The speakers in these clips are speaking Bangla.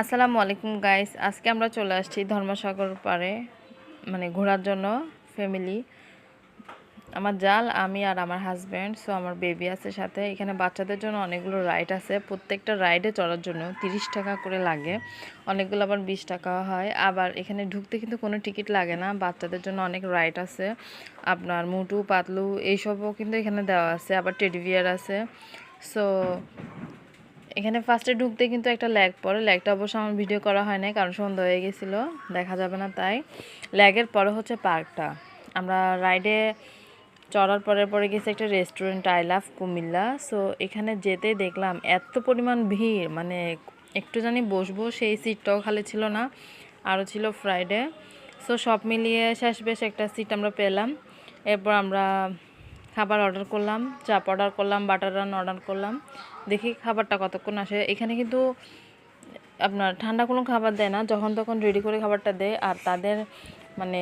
আসসালামু আলাইকুম গাইস, আজকে আমরা চলে আসছি ধর্মসাগর পাড়ে মানে ঘোরার জন্য। ফ্যামিলি, আমার জাল, আমি আর আমার হাজব্যান্ড, সো আমার বেবি আছে সাথে। এখানে বাচ্চাদের জন্য অনেকগুলো রাইড আছে। প্রত্যেকটা রাইডে চড়ার জন্য 30 টাকা করে লাগে, অনেকগুলো আবার 20 টাকা হয়। আবার এখানে ঢুকতে কিন্তু কোনো টিকিট লাগে না। বাচ্চাদের জন্য অনেক রাইড আছে, আপনার মুটু পাতলু এইসবও কিন্তু এখানে দেওয়া আছে। আবার টেডি বিয়ার আছে। সো এখানে ফার্স্টে ঢুকতে কিন্তু একটা ল্যাগ পড়ে। ল্যাগটা অবশ্য আমার ভিডিও করা হয় নাই, কারণ সন্ধ্যা হয়ে গেছিলো, দেখা যাবে না তাই। ল্যাগের পরে হচ্ছে পার্কটা। আমরা রাইডে চড়ার পরে গেছি একটা restaurant, I love Comilla. So এখানে যেতে দেখলাম এত পরিমাণ ভিড়, মানে একটু জানি বসবো সেই সিটটাও খালি ছিল না, আরও ছিল ফ্রাইডে। সো সব মিলিয়ে শেষ বেশ একটা সিট আমরা পেলাম। এরপর আমরা খাবার অর্ডার করলাম, চাপ অর্ডার করলাম, বাটার রান অর্ডার করলাম। দেখি খাবারটা কতক্ষণ আসে। এখানে কিন্তু আপনার ঠান্ডা কোনো খাবার দেয় না, যখন তখন রেডি করে খাবারটা দেয়। আর তাদের মানে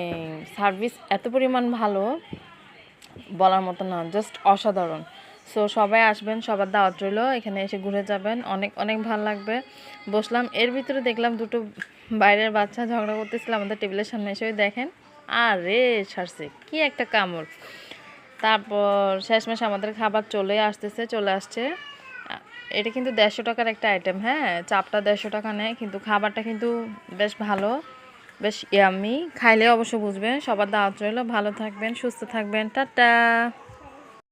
সার্ভিস এত পরিমাণ ভালো, বলার মতো না, জাস্ট অসাধারণ। সো সবাই আসবেন, সবার দাওয়াত রইল, এখানে এসে ঘুরে যাবেন, অনেক অনেক ভালো লাগবে। বসলাম, এর ভিতরে দেখলাম দুটো বাইরের বাচ্চা ঝগড়া করতেছিল আমাদের টেবিলের সামনে এসে। দেখেন, আরে ছাড়ছে কি একটা কামড়। তারপর শেষমেশ আমাদের খাবার চলে আসছে। এটা কিন্তু 150 টাকার একটা আইটেম। হ্যাঁ, চাপটা 150 টাকা নেয়, কিন্তু খাবারটা কিন্তু বেশ ভালো, বেশ ইয়াম্মি। খাইলে অবশ্য বুঝবেন। সবার দাওয়াত রইল, ভালো থাকবেন, সুস্থ থাকবেন, টাটা।